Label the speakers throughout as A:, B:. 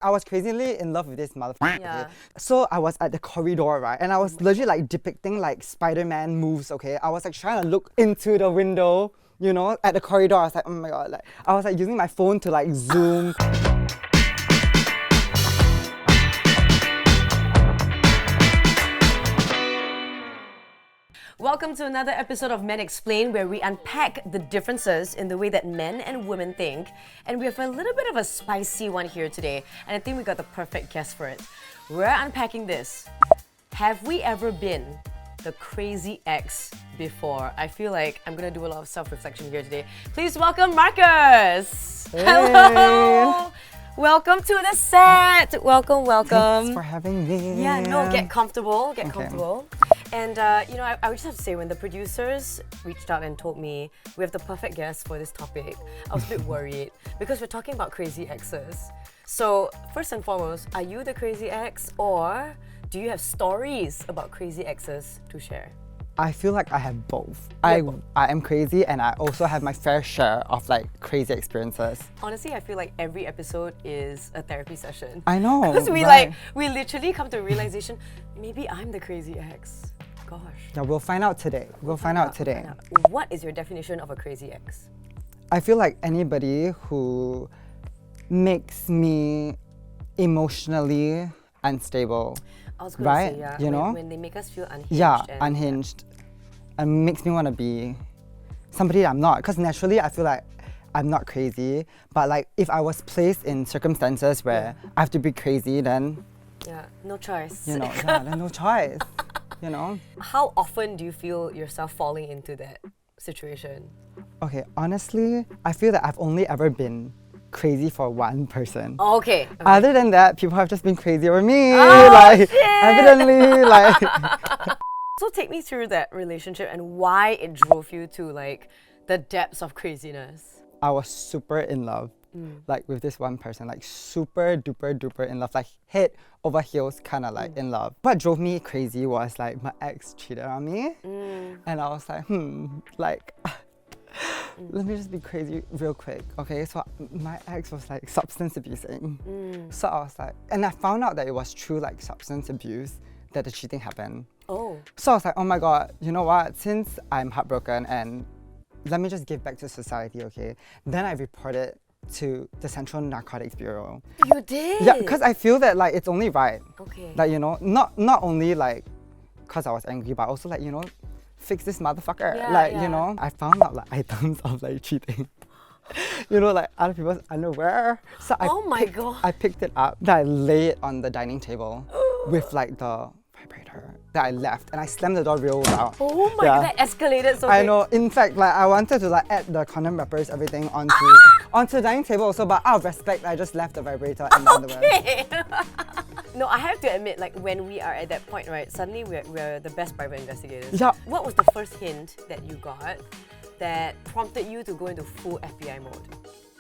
A: I was crazily in love with this motherfucker. Yeah. Okay? So I was at the corridor, right? And I was literally like depicting like Spider-Man moves, okay? I was like trying to look into the window, you know, at the corridor. I was like, oh my god, like I was like using my phone to like zoom.
B: Welcome to another episode of Men Explain, where we unpack the differences in the way that men and women think. And we have a little bit of a spicy one here today, and I think we got the perfect guest for it. We're unpacking this. Have we ever been the crazy ex before? I feel like I'm gonna do a lot of self-reflection here today. Please welcome Marcuz!
A: Hey.
B: Hello! Welcome to the set! Welcome.
A: Thanks for having me.
B: Yeah, no, get comfortable,
A: Okay.
B: comfortable. And I would just have to say, when the producers reached out and told me we have the perfect guest for this topic, I was a bit worried because we're talking about crazy exes. So first and foremost, are you the crazy ex, or do you have stories about crazy exes to share?
A: I feel like I have both. I am crazy, and I also have my fair share of like crazy experiences.
B: Honestly, I feel like every episode is a therapy session.
A: I know.
B: Because we literally come to a realization, maybe I'm the crazy ex. Gosh.
A: Yeah, we'll find out today. We'll find out today.
B: What is your definition of a crazy ex?
A: I feel like anybody who makes me emotionally unstable.
B: I was going to say, yeah.
A: You know?
B: When they make us feel unhinged.
A: Yeah, unhinged. And makes me want to be somebody I'm not. Because naturally, I feel like I'm not crazy. But like, if I was placed in circumstances where I have to be crazy, then...
B: Yeah, no choice.
A: You know, yeah, then no choice. You know?
B: How often do you feel yourself falling into that situation?
A: Okay, honestly, I feel that I've only ever been crazy for one person.
B: Oh, okay.
A: Other than that, people have just been crazy over me.
B: Shit.
A: Evidently, like.
B: So take me through that relationship and why it drove you to like the depths of craziness.
A: I was super in love, like with this one person, like super duper duper in love, like head over heels kind of like in love. What drove me crazy was like my ex cheated on me, and I was like, let me just be crazy real quick, okay? So my ex was like substance abusing. So I was like, and I found out that it was true like substance abuse, that the cheating happened.
B: Oh.
A: So I was like, oh my god, you know what? Since I'm heartbroken and let me just give back to society, okay? Then I reported to the Central Narcotics Bureau.
B: You did?
A: Yeah, because I feel that like it's only right.
B: Okay.
A: Like, you know, not only like because I was angry, but also like, you know, fix this motherfucker. You know, I found out like items of like cheating. You know, like other people's underwear. So I picked it up, then I lay it on the dining table with like the vibrator that I left, and I slammed the door real loud.
B: Oh my god, that escalated so
A: I know. In fact, like I wanted to like add the condom wrappers, everything onto the dining table also, but out of respect, I just left the vibrator and the underwear.
B: No, I have to admit, like when we are at that point, right? Suddenly we're the best private investigators.
A: Yeah.
B: What was the first hint that you got that prompted you to go into full FBI mode?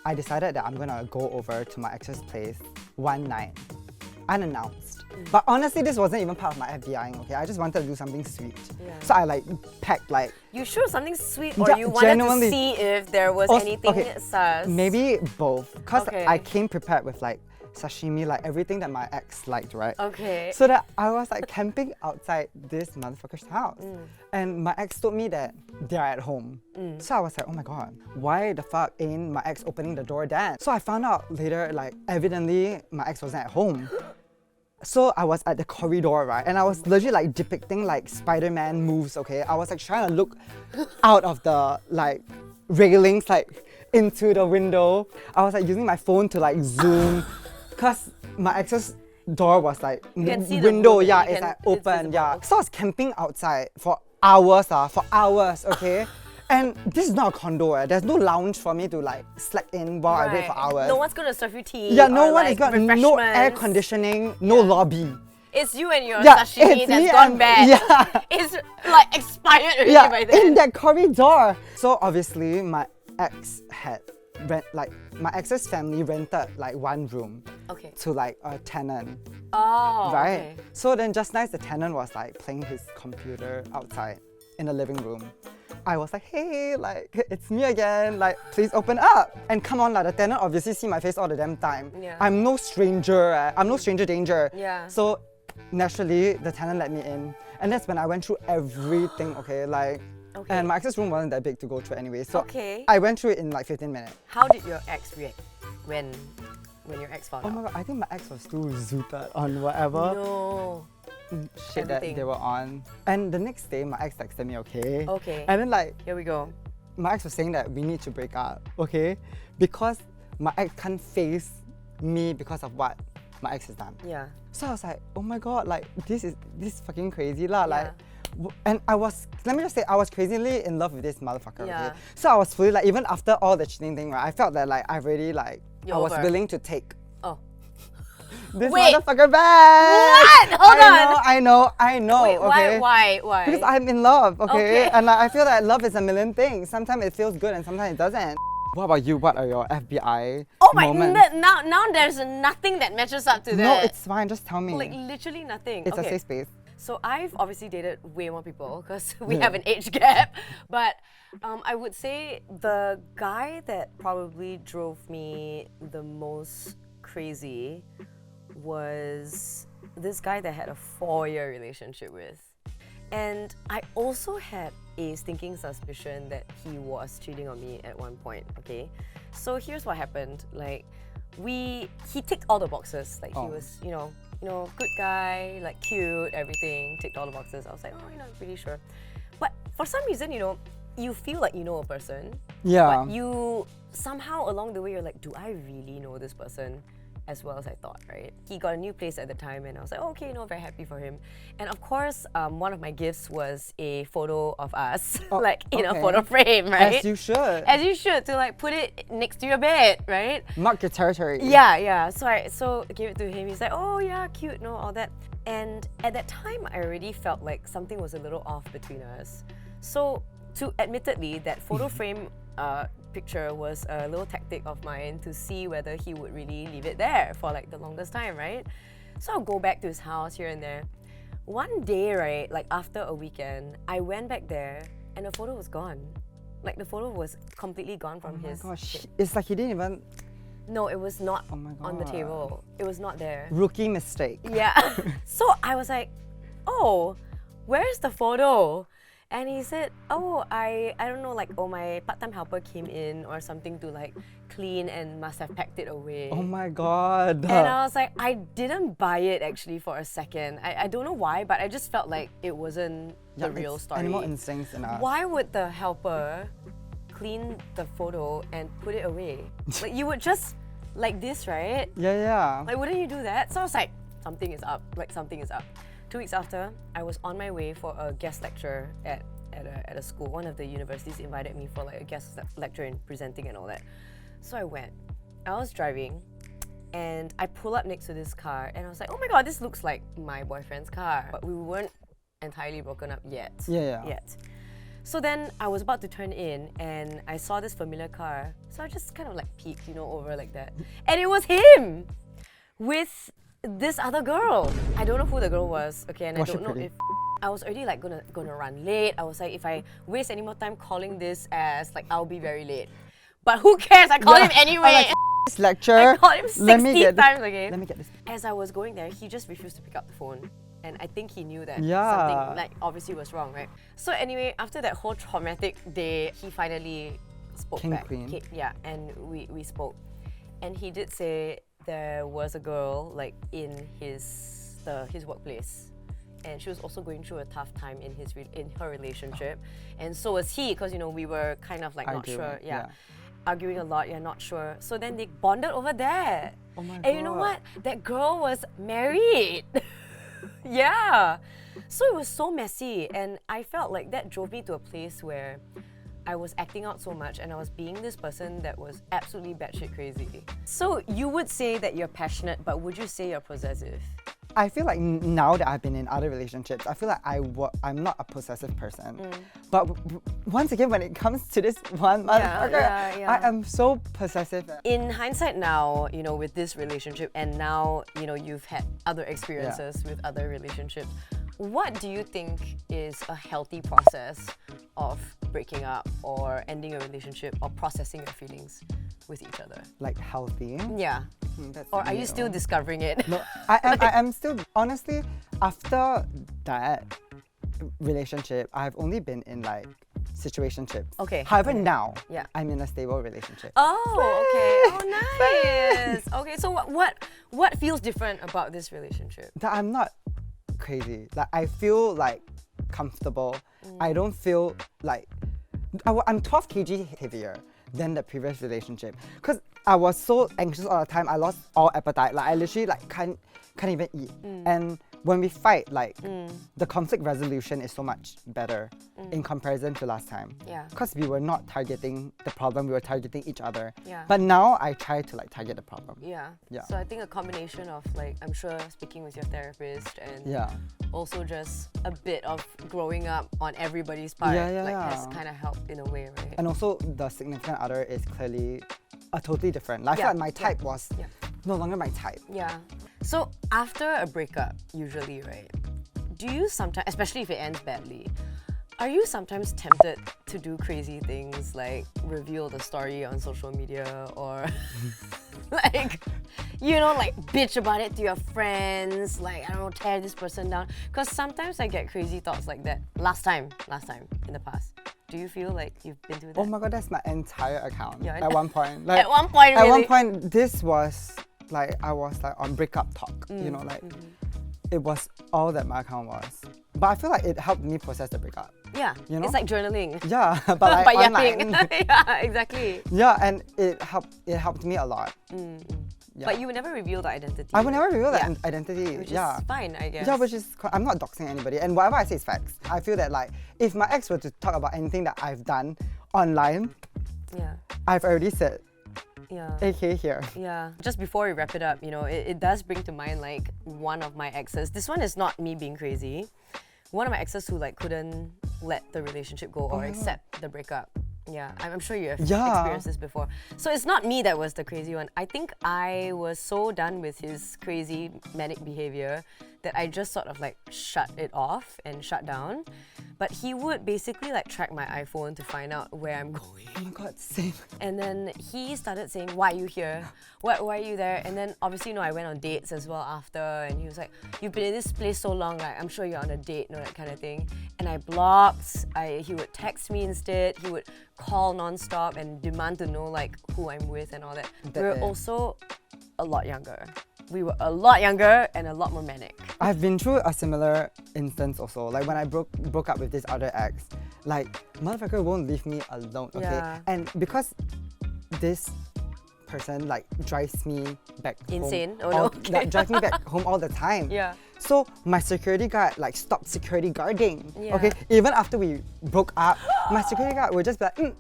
A: I decided that I'm gonna go over to my ex's place one night, unannounced. But honestly, this wasn't even part of my FBIing, okay? I just wanted to do something sweet. Yeah. So I like packed like...
B: You sure something sweet, or you wanted to see if there was anything sus?
A: Maybe both. Because I came prepared with like sashimi, like everything that my ex liked, right?
B: Okay.
A: So that I was like camping outside this motherfucker's house. And my ex told me that they're at home. So I was like, oh my god, why the fuck ain't my ex opening the door then? So I found out later, like evidently my ex wasn't at home. So I was at the corridor, right? And I was literally like depicting like Spider-Man moves, okay? I was like trying to look out of the like railings, like into the window. I was like using my phone to like zoom, cause my ex's door was like window, it's like open, So I was camping outside for hours, okay? And this is not a condo, there's no lounge for me to like slack in while I wait for hours.
B: No one's gonna serve you tea.
A: Yeah, no one
B: like
A: is gonna, no air conditioning, no lobby.
B: It's you and your sashimi that's gone bad.
A: Yeah.
B: It's like expired already by then.
A: In that corridor. So obviously my ex had my ex's family rented like one room to like a tenant.
B: Oh,
A: right? So then just nice the tenant was like playing his computer outside in the living room. I was like, hey, like, it's me again, like, please open up. And come on, like, the tenant obviously see my face all the damn time.
B: Yeah.
A: I'm no stranger, I'm no stranger danger.
B: Yeah.
A: So, naturally, the tenant let me in. And that's when I went through everything, okay, like,
B: Okay.
A: and my ex's room wasn't that big to go through anyway. So,
B: Okay.
A: I went through it in like 15 minutes.
B: How did your ex react when your ex found
A: Oh
B: out?
A: my god, I think my ex was too zooted on whatever
B: No.
A: shit that
B: Everything.
A: they were on. And the next day, my ex texted me, okay?
B: Okay.
A: And then like,
B: Here we go.
A: my ex was saying that we need to break up, okay? Because my ex can't face me because of what my ex has done.
B: Yeah.
A: So I was like, oh my god, like this is fucking crazy lah. Like,
B: Yeah.
A: and I was, let me just say, I was crazily in love with this motherfucker.
B: Yeah.
A: Okay? So I was fully like, even after all the cheating thing, right? I felt that like I've already like,
B: You're
A: I was
B: over.
A: willing to take
B: Oh.
A: this
B: Wait.
A: motherfucker back.
B: What? Hold on.
A: I know.
B: Wait,
A: Okay.
B: why?
A: Because I'm in love, okay?
B: Okay.
A: And like, I feel that love is a million things. Sometimes it feels good and sometimes it doesn't. What about you? What are your FBI
B: Oh my,
A: moments?
B: now there's nothing that matches up to that.
A: No, it's fine. Just tell me.
B: like literally nothing.
A: It's
B: okay.
A: a safe space.
B: So I've obviously dated way more people because we
A: Yeah.
B: have an age gap. But I would say the guy that probably drove me the most crazy was this guy that had a 4-year relationship with. And I also had a stinking suspicion that he was cheating on me at one point, okay? So here's what happened. Like, he ticked all the boxes. Like, he
A: Oh.
B: was, you know, good guy, like cute, everything, ticked all the boxes. I was like, oh, pretty sure. But for some reason, you feel like you know a person,
A: Yeah.
B: but you somehow along the way you're like, do I really know this person as well as I thought, right? He got a new place at the time and I was like, oh, okay, very happy for him. And of course, one of my gifts was a photo of us,
A: Oh,
B: like in a
A: okay.
B: photo frame, right?
A: As you should.
B: As you should, to like put it next to your bed, right?
A: Mark your territory.
B: Yeah. So I gave it to him. He's like, oh yeah, cute, all that. And at that time, I already felt like something was a little off between us. So admittedly, that photo frame picture was a little tactic of mine to see whether he would really leave it there for like the longest time, right? So I'll go back to his house here and there. One day, right, like after a weekend, I went back there and the photo was gone. Like the photo was completely gone from
A: Oh my
B: his...
A: gosh. It's like he didn't even...
B: No, it was not
A: Oh my
B: on the
A: God.
B: table. It was not there.
A: Rookie mistake.
B: Yeah. So I was like, oh, where's the photo? And he said, oh, I don't know, like, oh, my part-time helper came in or something to like clean and must have packed it away.
A: Oh my god.
B: And I was like, I didn't buy it actually for a second. I don't know why, but I just felt like it wasn't the real
A: It's
B: story.
A: Animal instincts in us.
B: Why would the helper clean the photo and put it away? Like, you would just like this, right?
A: Yeah.
B: Like, wouldn't you do that? So I was like, something is up. Like, something is up. 2 weeks after, I was on my way for a guest lecture at a school. One of the universities invited me for like a guest lecture and presenting and all that. So I went. I was driving and I pull up next to this car and I was like, oh my god, this looks like my boyfriend's car. But we weren't entirely broken up yet.
A: Yeah.
B: Yet. So then I was about to turn in and I saw this familiar car. So I just kind of like peeked, over like that. And it was him with this other girl. I don't know who the girl was, okay, and
A: Was
B: I
A: she
B: don't know
A: pretty?
B: if I was already like gonna run late. I was like, if I waste any more time calling this as like I'll be very late. But who cares? I called him anyway.
A: This lecture.
B: I called him 60 times, okay?
A: Let me get this.
B: As I was going there, he just refused to pick up the phone. And I think he knew that
A: Yeah.
B: something like obviously was wrong, right? So anyway, after that whole traumatic day, he finally spoke
A: King
B: back.
A: Queen.
B: Yeah, and we spoke. And he did say there was a girl like in his workplace. And she was also going through a tough time in her relationship. And so was he, because we were kind of like not
A: Arguing,
B: sure.
A: yeah.
B: Arguing a lot, not sure. So then they bonded over that.
A: Oh my
B: And you know
A: God.
B: what? That girl was married. Yeah. So it was so messy. And I felt like that drove me to a place where I was acting out so much and I was being this person that was absolutely batshit crazy. So you would say that you're passionate, but would you say you're possessive?
A: I feel like now that I've been in other relationships, I feel like I'm not a possessive person. But once again, when it comes to this one motherfucker,
B: yeah.
A: I am so possessive.
B: In hindsight now, with this relationship and now, you've had other experiences with other relationships, what do you think is a healthy process of breaking up or ending a relationship or processing your feelings with each other?
A: Like healthy.
B: Yeah.
A: That's
B: Or are you
A: new.
B: still discovering it?
A: No, I am still, honestly, after that relationship, I've only been in like situationships.
B: Okay,
A: However,
B: okay.
A: now
B: Yeah.
A: I'm in a stable relationship.
B: Oh, okay. Oh, nice. Okay, so what feels different about this relationship?
A: That I'm not crazy. Like I feel like comfortable. I don't feel like I'm 12 kg heavier than the previous relationship because I was so anxious all the time. I lost all appetite. Like I literally like can't even eat. And when we fight, like the conflict resolution is so much better in comparison to last time.
B: Yeah.
A: Because we were not targeting the problem, we were targeting each other.
B: Yeah.
A: But now I try to like target the problem.
B: Yeah.
A: Yeah.
B: So I think a combination of like, I'm sure speaking with your therapist and
A: Yeah.
B: also just a bit of growing up on everybody's part has kind of helped in a way, right?
A: And also the significant other is clearly a totally different. Like, I feel like my type was no longer my type.
B: Yeah. So after a breakup, usually, right, do you sometimes, especially if it ends badly, are you sometimes tempted to do crazy things like reveal the story on social media or like, you know, like bitch about it to your friends, like, I don't know, tear this person down? Because sometimes I get crazy thoughts like that. Last time in the past. Do you feel like you've been through that?
A: Oh my god, that's my entire account.
B: Yeah,
A: at one point. Like,
B: at one point, really?
A: At one point, this was like, I was like on breakup talk, you know, like it was all that my account was. But I feel like it helped me process the breakup.
B: Yeah,
A: you know?
B: It's like journaling.
A: Yeah, but like
B: But
A: online.
B: yapping. Yeah, exactly.
A: Yeah, and it helped me a lot. Yeah.
B: But you would never reveal the identity.
A: I would never reveal
B: Yeah.
A: that identity.
B: Which
A: yeah.
B: is fine, I guess.
A: Yeah, which is, I'm not doxing anybody. And whatever I say is facts. I feel that like, if my ex were to talk about anything that I've done online,
B: Yeah.
A: I've already said,
B: Yeah.
A: AK here.
B: Yeah. Just before we wrap it up, you know, it does bring to mind like one of my exes. This one is not me being crazy. One of my exes who like couldn't let the relationship go or accept the breakup. Yeah, I'm sure you have experienced this before. So it's not me that was the crazy one. I think I was so done with his crazy manic behavior that I just sort of like shut it off and shut down. But he would basically like track my iPhone to find out where I'm going.
A: Oh my god, same.
B: And then he started saying, why are you here? Why are you there? And then obviously, you know, I went on dates as well after, and he was like, you've been in this place so long, like I'm sure you're on a date, you know, that kind of thing. And I blocked. He would text me instead. He would call non-stop and demand to know like who I'm with and all that. We were also a lot younger. We were a lot younger and a lot more manic.
A: I've been through a similar instance also. Like when I broke up with this other ex, like motherfucker won't leave me alone, okay?
B: Yeah.
A: And because this person like drives me back
B: Insane?
A: home.
B: Oh no, okay.
A: Like, drives me back home all the time.
B: Yeah.
A: So my security guard like stopped security guarding.
B: Yeah.
A: Okay, even after we broke up, my security guard would just be like,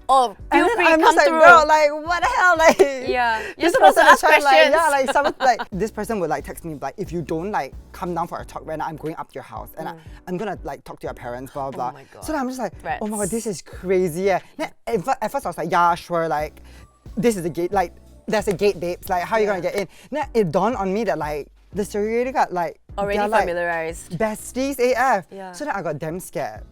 B: Oh, feel
A: and then
B: free,
A: I'm
B: come
A: just like,
B: through.
A: bro, like what the hell, like
B: Yeah, you're
A: this
B: supposed to
A: person
B: ask
A: is trying,
B: questions.
A: like, yeah, like some like this person would like text me like, if you don't like come down for a talk right now, I'm going up to your house and I'm gonna like talk to your parents, blah blah.
B: my God.
A: So then I'm just like, oh my god,
B: Threats.
A: this is crazy. Yeah. Then at first I was like, yeah, sure, like this is a gate, like there's a gate, babes. Like how are you gonna get in? Then it dawned on me that like the security guard like
B: Already
A: they're, like,
B: familiarized.
A: besties AF.
B: Yeah.
A: So then I got damn scared.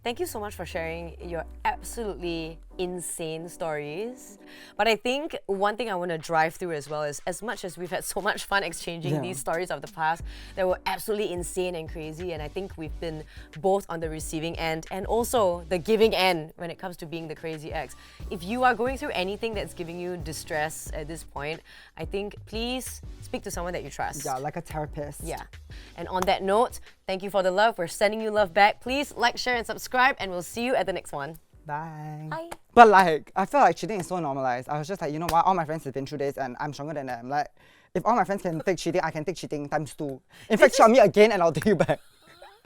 B: Thank you so much for sharing your absolutely insane stories. But I think one thing I want to drive through as well is, as much as we've had so much fun exchanging these stories of the past that were absolutely insane and crazy, and I think we've been both on the receiving end and also the giving end when it comes to being the crazy ex. If you are going through anything that's giving you distress at this point, I think please speak to someone that you trust.
A: Yeah, like a therapist.
B: Yeah. And on that note, thank you for the love. We're sending you love back. Please like, share, and subscribe, and we'll see you at the next one.
A: Bye.
B: Bye.
A: But like, I feel like cheating is so normalized. I was just like, you know what? All my friends have been through this, and I'm stronger than them. Like, if all my friends can take cheating, I can take cheating times 2. In fact, cheat on me again, and I'll take you back.